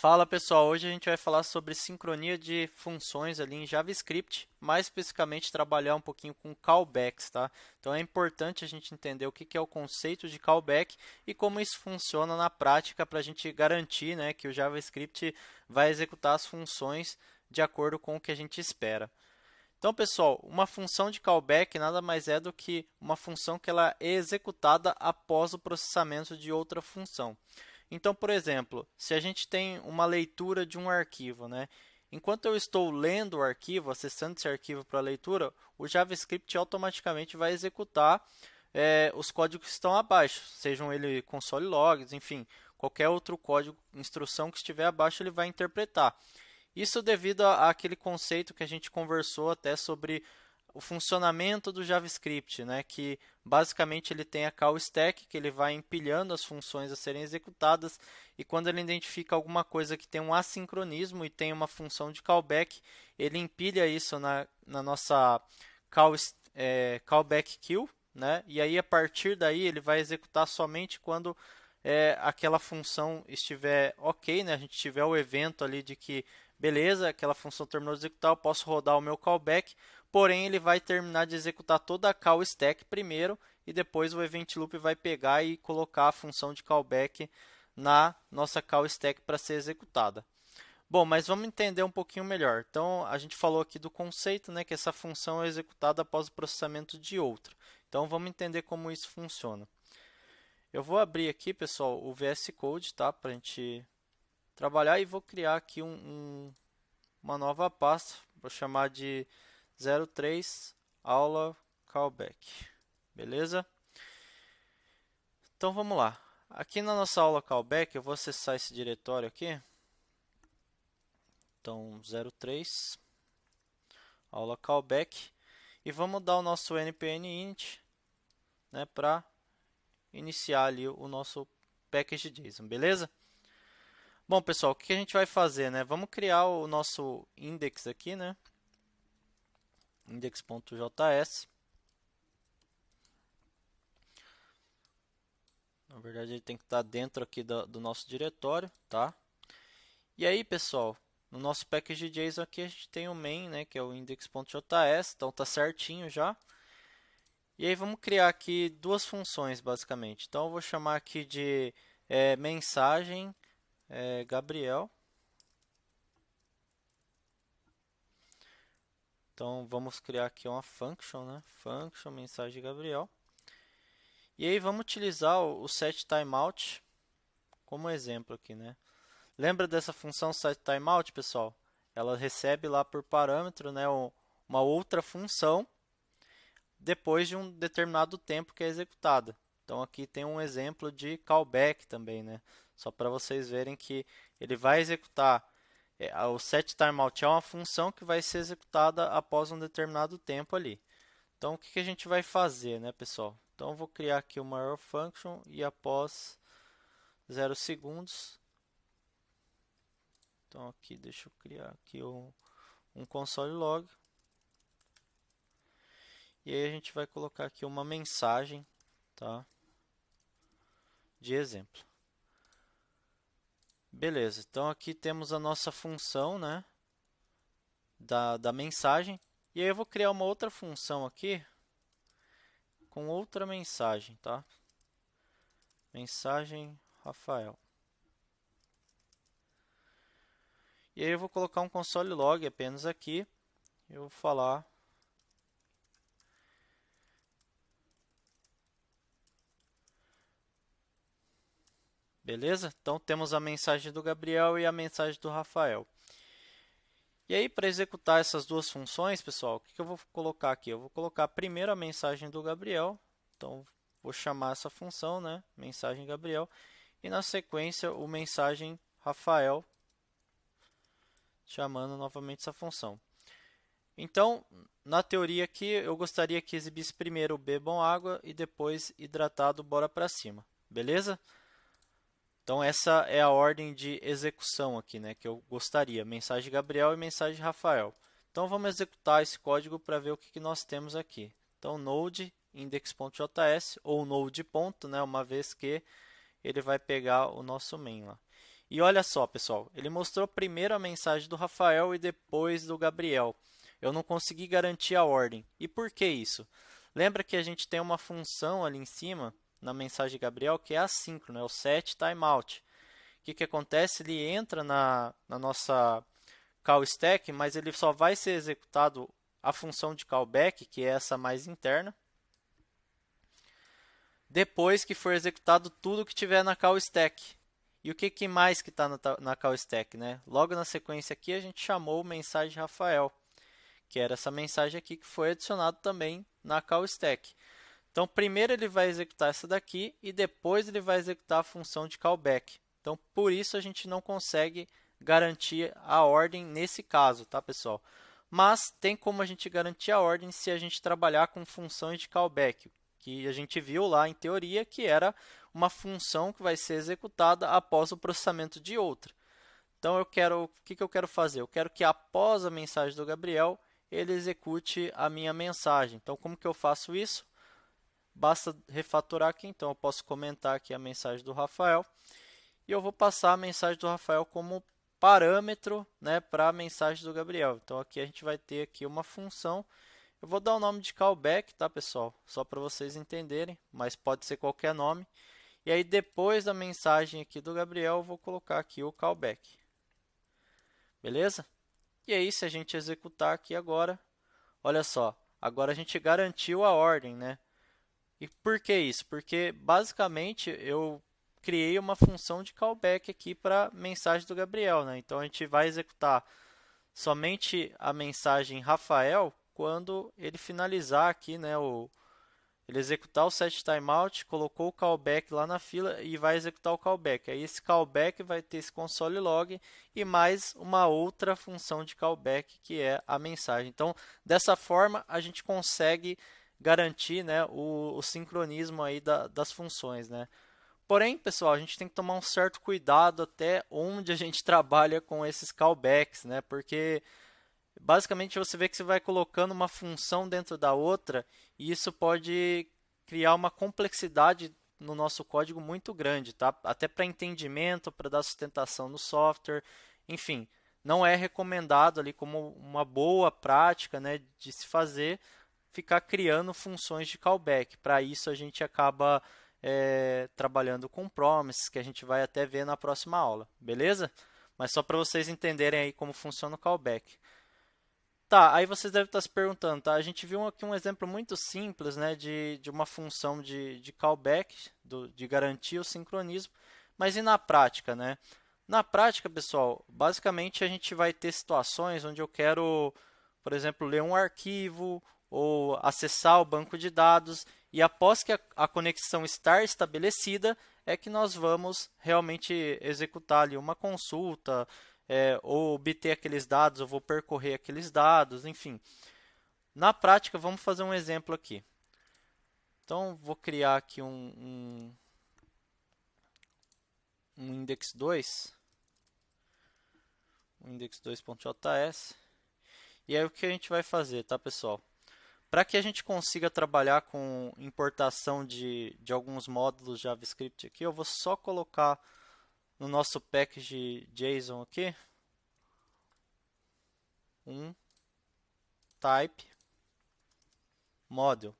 Fala pessoal, hoje a gente vai falar sobre sincronia de funções ali em JavaScript, mais especificamente trabalhar um pouquinho com callbacks, tá? Então é importante a gente entender o que é o conceito de callback e como isso funciona na prática para a gente garantir, né, que o JavaScript vai executar as funções de acordo com o que a gente espera. Então, pessoal, uma função de callback nada mais é do que uma função que ela é executada após o processamento de outra função. Então, por exemplo, se a gente tem uma leitura de um arquivo, né? Enquanto eu estou lendo o arquivo, acessando esse arquivo para leitura, o JavaScript automaticamente vai executar os códigos que estão abaixo, sejam ele console logs, enfim, qualquer outro código, instrução que estiver abaixo, ele vai interpretar. Isso devido àquele conceito que a gente conversou até sobre o funcionamento do JavaScript, né? Que basicamente ele tem a call stack, que ele vai empilhando as funções a serem executadas, e quando ele identifica alguma coisa que tem um assincronismo e tem uma função de callback, ele empilha isso na nossa callback queue, né? E aí a partir daí ele vai executar somente quando aquela função estiver ok, né? A gente tiver o evento ali de que beleza, aquela função terminou de executar, eu posso rodar o meu callback, porém ele vai terminar de executar toda a call stack primeiro e depois o event loop vai pegar e colocar a função de callback na nossa call stack para ser executada. Bom, mas vamos entender um pouquinho melhor. Então, a gente falou aqui do conceito, né, que essa função é executada após o processamento de outra. Então, vamos entender como isso funciona. Eu vou abrir aqui, pessoal, o VS Code, tá, para a gente trabalhar e vou criar aqui uma nova pasta. Vou chamar de 03 aula callback. Beleza? Então vamos lá. Aqui na nossa aula callback, eu vou acessar esse diretório aqui. Então 03 aula callback e vamos dar o nosso npm int, né, para iniciar ali o nosso package JSON, beleza? Bom, pessoal, o que a gente vai fazer, né? Vamos criar o nosso index aqui, né? Index.js. Na verdade, ele tem que estar dentro aqui do nosso diretório, tá? E aí, pessoal, no nosso package JSON aqui a gente tem o main, né, que é o index.js, então tá certinho já. E aí vamos criar aqui duas funções, basicamente. Então eu vou chamar aqui de mensagem Gabriel. Então vamos criar aqui uma function, né? Function mensagem Gabriel. E aí vamos utilizar o setTimeout como exemplo aqui, né? Lembra dessa função setTimeout, pessoal? Ela recebe lá por parâmetro, né, uma outra função depois de um determinado tempo que é executada. Então aqui tem um exemplo de callback também, né? Só para vocês verem que ele vai executar o setTimeout é uma função que vai ser executada após um determinado tempo ali. Então o que a gente vai fazer, né, pessoal? Então eu vou criar aqui uma error function e após 0 segundos. Então aqui deixa eu criar aqui um console log. E aí a gente vai colocar aqui uma mensagem, tá? De exemplo. Beleza, então aqui temos a nossa função, né? Da mensagem. E aí eu vou criar uma outra função aqui com outra mensagem, tá? Mensagem Rafael. E aí eu vou colocar um console log apenas aqui. Eu vou falar beleza? Então temos a mensagem do Gabriel e a mensagem do Rafael. E aí para executar essas duas funções, pessoal, o que eu vou colocar aqui? Eu vou colocar primeiro a mensagem do Gabriel. Então vou chamar essa função, né? Mensagem Gabriel. E na sequência o mensagem Rafael, chamando novamente essa função. Então, na teoria aqui, eu gostaria que exibisse primeiro bebam água e depois hidratado, bora para cima. Beleza? Então, essa é a ordem de execução aqui, né, que eu gostaria. Mensagem Gabriel e mensagem Rafael. Então, vamos executar esse código para ver o que nós temos aqui. Então, node index.js ou node ponto, né, uma vez que ele vai pegar o nosso main lá. E olha só, pessoal, ele mostrou primeiro a mensagem do Rafael e depois do Gabriel. Eu não consegui garantir a ordem. E por que isso? Lembra que a gente tem uma função ali em cima, na mensagem de Gabriel, que é assíncrono, é o set timeout. O que acontece? Ele entra na nossa call stack, mas ele só vai ser executado a função de callback, que é essa mais interna, depois que for executado tudo que tiver na call stack. E o que mais que está na call stack, né? Logo na sequência aqui a gente chamou mensagem Rafael, que era essa mensagem aqui que foi adicionado também na call stack. Então, primeiro ele vai executar essa daqui e depois ele vai executar a função de callback. Então, por isso a gente não consegue garantir a ordem nesse caso, tá, pessoal? Mas tem como a gente garantir a ordem se a gente trabalhar com funções de callback, que a gente viu lá em teoria que era uma função que vai ser executada após o processamento de outra. Então, o que eu quero fazer? Eu quero que após a mensagem do Gabriel, ele execute a minha mensagem. Então, como que eu faço isso? Basta refatorar aqui, então eu posso comentar aqui a mensagem do Rafael e eu vou passar a mensagem do Rafael como parâmetro, né, para a mensagem do Gabriel. Então aqui a gente vai ter aqui uma função. Eu vou dar o nome de callback, tá, pessoal? Só para vocês entenderem, mas pode ser qualquer nome. E aí depois da mensagem aqui do Gabriel, eu vou colocar aqui o callback. Beleza? E aí se a gente executar aqui agora, olha só, agora a gente garantiu a ordem, né? E por que isso? Porque basicamente eu criei uma função de callback aqui para a mensagem do Gabriel, né? Então a gente vai executar somente a mensagem Rafael quando ele finalizar aqui, né, ele executar o set timeout, colocou o callback lá na fila e vai executar o callback. Aí esse callback vai ter esse console log e mais uma outra função de callback que é a mensagem. Então, dessa forma a gente consegue garantir, né, o sincronismo aí das funções, né? Porém, pessoal, a gente tem que tomar um certo cuidado até onde a gente trabalha com esses callbacks, né? Porque basicamente você vê que você vai colocando uma função dentro da outra e isso pode criar uma complexidade no nosso código muito grande, tá? Até para entendimento, para dar sustentação no software, enfim, não é recomendado ali como uma boa prática, né, de se fazer ficar criando funções de callback. Para isso a gente acaba trabalhando com promises, que a gente vai até ver na próxima aula, beleza? Mas só para vocês entenderem aí como funciona o callback. Tá, aí vocês devem estar se perguntando, tá? A gente viu aqui um exemplo muito simples, né, de uma função de callback, de garantir o sincronismo, mas e na prática, né? Na prática, pessoal, basicamente a gente vai ter situações onde eu quero, por exemplo, ler um arquivo ou acessar o banco de dados e após que a conexão estar estabelecida é que nós vamos realmente executar ali uma consulta, ou obter aqueles dados, eu vou percorrer aqueles dados, enfim. Na prática, vamos fazer um exemplo aqui. Então, vou criar aqui um index2, um index2.js. E aí o que a gente vai fazer, tá, pessoal? Para que a gente consiga trabalhar com importação de alguns módulos JavaScript aqui, eu vou só colocar no nosso package JSON aqui um type model.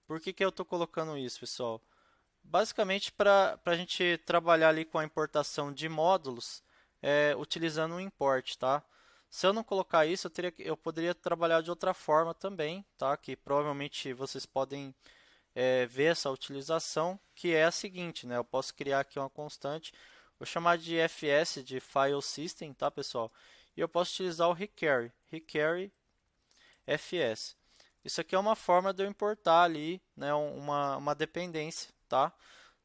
Por que eu estou colocando isso, pessoal? Basicamente para a gente trabalhar ali com a importação de módulos utilizando um import, tá? Se eu não colocar isso, eu poderia trabalhar de outra forma também, tá? Que provavelmente vocês podem ver essa utilização, que é a seguinte, né? Eu posso criar aqui uma constante, vou chamar de fs, de file system, tá, pessoal? E eu posso utilizar o require fs. Isso aqui é uma forma de eu importar ali, né, uma dependência, tá?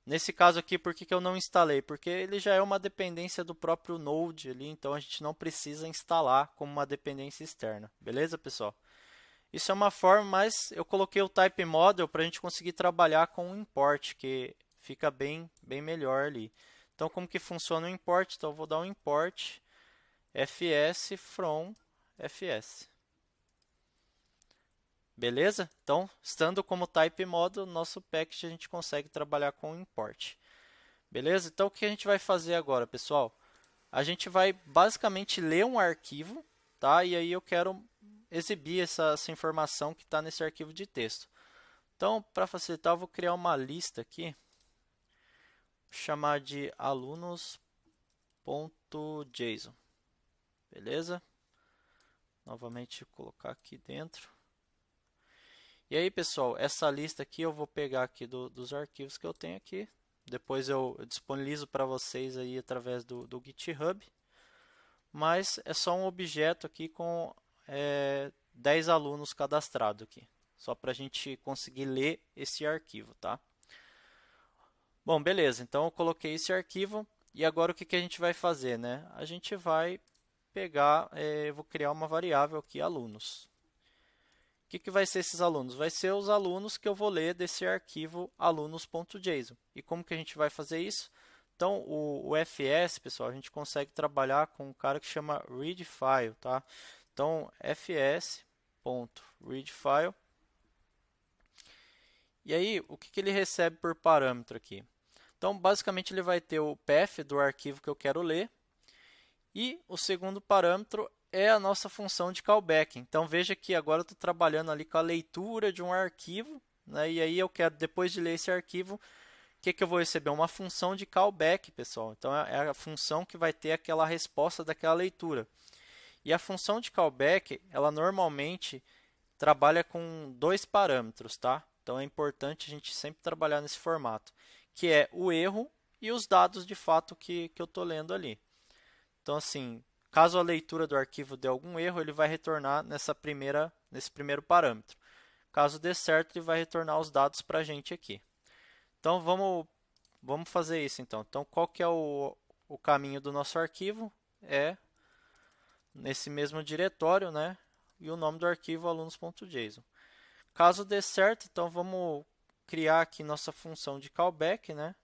Nesse caso aqui, por que eu não instalei? Porque ele já é uma dependência do próprio Node ali, então a gente não precisa instalar como uma dependência externa. Beleza, pessoal? Isso é uma forma, mas eu coloquei o type model para a gente conseguir trabalhar com o import, que fica bem melhor ali. Então, como que funciona o import? Então, eu vou dar um import fs from fs. Beleza? Então, estando como type model, nosso package a gente consegue trabalhar com import. Beleza? Então, o que a gente vai fazer agora, pessoal? A gente vai basicamente ler um arquivo, tá? E aí eu quero exibir essa informação que está nesse arquivo de texto. Então, para facilitar, eu vou criar uma lista aqui, chamar de alunos.json, beleza? Novamente colocar aqui dentro. E aí, pessoal, essa lista aqui eu vou pegar aqui dos arquivos que eu tenho aqui. Depois eu disponibilizo para vocês aí através do GitHub. Mas é só um objeto aqui com 10 alunos cadastrados aqui. Só para a gente conseguir ler esse arquivo, tá? Bom, beleza. Então eu coloquei esse arquivo e agora o que a gente vai fazer, né? A gente vai pegar, eu vou criar uma variável aqui, alunos. O que vai ser esses alunos? Vai ser os alunos que eu vou ler desse arquivo alunos.json. E como que a gente vai fazer isso? Então, o FS, pessoal, a gente consegue trabalhar com um cara que chama readFile, tá? Então, fs.readFile. E aí, o que ele recebe por parâmetro aqui? Então, basicamente, ele vai ter o path do arquivo que eu quero ler. E o segundo parâmetro é a nossa função de callback. Então, veja que agora eu estou trabalhando ali com a leitura de um arquivo, né? E aí eu quero, depois de ler esse arquivo, o que eu vou receber? Uma função de callback, pessoal. Então, é a função que vai ter aquela resposta daquela leitura. E a função de callback, ela normalmente trabalha com 2 parâmetros, tá? Então, é importante a gente sempre trabalhar nesse formato, que é o erro e os dados de fato que eu estou lendo ali. Então, assim, caso a leitura do arquivo dê algum erro, ele vai retornar nesse primeiro parâmetro. Caso dê certo, ele vai retornar os dados para a gente aqui. Então, vamos fazer isso. Então, qual que é o caminho do nosso arquivo? É nesse mesmo diretório, né? E o nome do arquivo alunos.json. Caso dê certo, então vamos criar aqui nossa função de callback, né?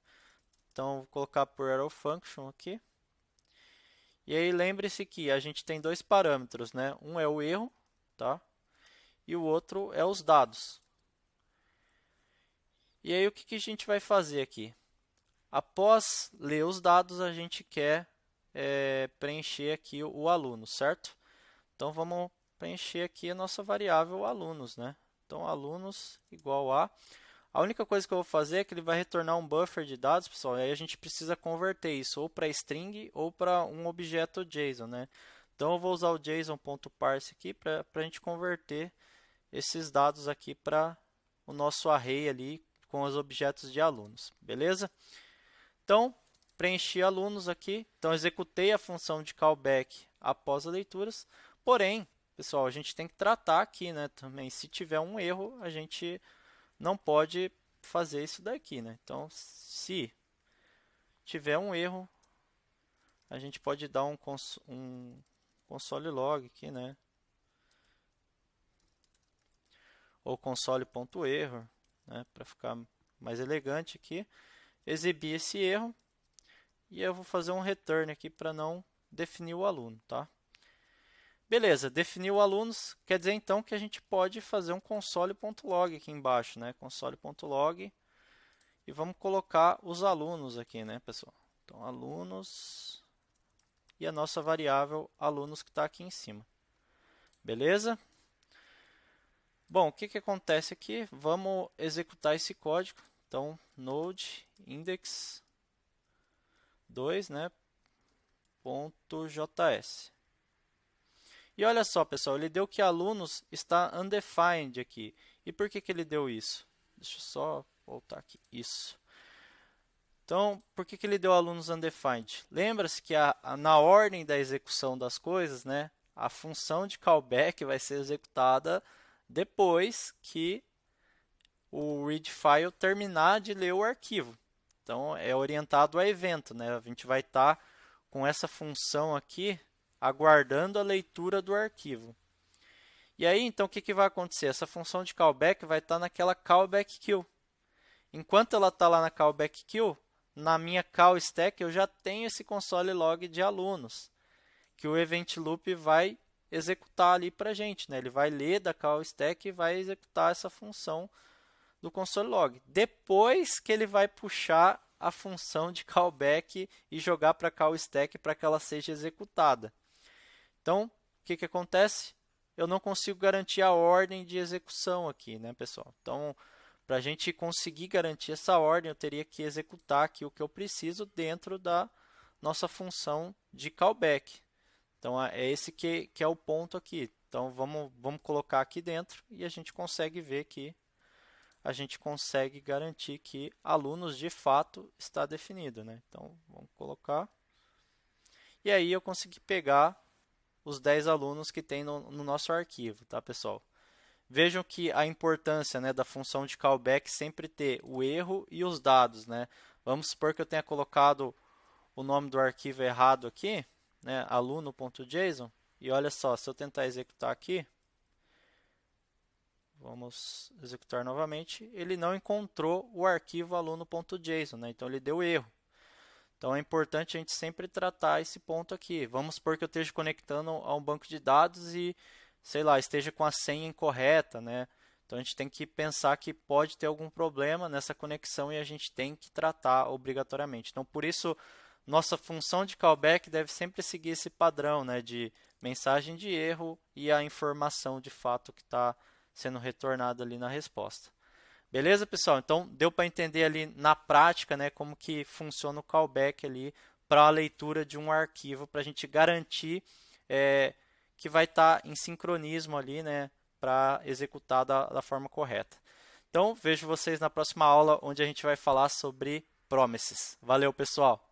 Então, vou colocar por arrow function aqui. E aí lembre-se que a gente tem 2 parâmetros, né? Um é o erro, tá? E o outro é os dados. E aí o que a gente vai fazer aqui? Após ler os dados, a gente quer preencher aqui o aluno, certo? Então vamos preencher aqui a nossa variável alunos, né? Então alunos igual a única coisa que eu vou fazer é que ele vai retornar um buffer de dados, pessoal, e aí a gente precisa converter isso ou para string ou para um objeto JSON, né? Então eu vou usar o JSON.parse aqui para a gente converter esses dados aqui para o nosso array ali com os objetos de alunos, beleza? Então, preenchi alunos aqui, então executei a função de callback após as leituras, porém, pessoal, a gente tem que tratar aqui, né, também, se tiver um erro, a gente não pode fazer isso daqui, né? Então, se tiver um erro, a gente pode dar um console log aqui, né? Ou console.error, né? Para ficar mais elegante aqui. Exibir esse erro e eu vou fazer um return aqui para não definir o aluno, tá? Beleza, definiu alunos, quer dizer então que a gente pode fazer um console.log aqui embaixo, né? Console.log e vamos colocar os alunos aqui, né, pessoal? Então, alunos e a nossa variável alunos que está aqui em cima. Beleza? Bom, o que acontece aqui? Vamos executar esse código. Então, node index 2, né, .js. E olha só, pessoal, ele deu que alunos está undefined aqui. E por que ele deu isso? Deixa eu só voltar aqui. Isso. Então, por que ele deu alunos undefined? Lembra-se que na ordem da execução das coisas, né, a função de callback vai ser executada depois que o readFile terminar de ler o arquivo. Então, é orientado a evento, né? A gente vai estar com essa função aqui aguardando a leitura do arquivo. E aí, então, o que vai acontecer? Essa função de callback vai estar naquela callback queue. Enquanto ela está lá na callback queue, na minha call stack eu já tenho esse console log de alunos, que o event loop vai executar ali para a gente, né? Ele vai ler da call stack e vai executar essa função do console log. Depois que ele vai puxar a função de callback e jogar para cá o stack para que ela seja executada. Então, o que acontece? Eu não consigo garantir a ordem de execução aqui, né, pessoal? Então, para a gente conseguir garantir essa ordem, eu teria que executar aqui o que eu preciso dentro da nossa função de callback. Então, é esse que é o ponto aqui. Então, vamos colocar aqui dentro e a gente consegue ver que a gente consegue garantir que alunos de fato está definido, né? Então, vamos colocar. E aí eu consegui pegar os 10 alunos que tem no nosso arquivo, tá, pessoal? Vejam que a importância, né, da função de callback sempre ter o erro e os dados, né? Vamos supor que eu tenha colocado o nome do arquivo errado aqui, né, aluno.json, e olha só, se eu tentar executar aqui, vamos executar novamente, ele não encontrou o arquivo aluno.json, né? Então ele deu erro. Então é importante a gente sempre tratar esse ponto aqui. Vamos supor que eu esteja conectando a um banco de dados e, sei lá, esteja com a senha incorreta, né? Então a gente tem que pensar que pode ter algum problema nessa conexão e a gente tem que tratar obrigatoriamente. Então por isso nossa função de callback deve sempre seguir esse padrão, né, de mensagem de erro e a informação de fato que está sendo retornada ali na resposta. Beleza, pessoal? Então, deu para entender ali na prática, né, como que funciona o callback ali para a leitura de um arquivo, para a gente garantir que vai estar em sincronismo ali, né, para executar da forma correta. Então, vejo vocês na próxima aula, onde a gente vai falar sobre promises. Valeu, pessoal!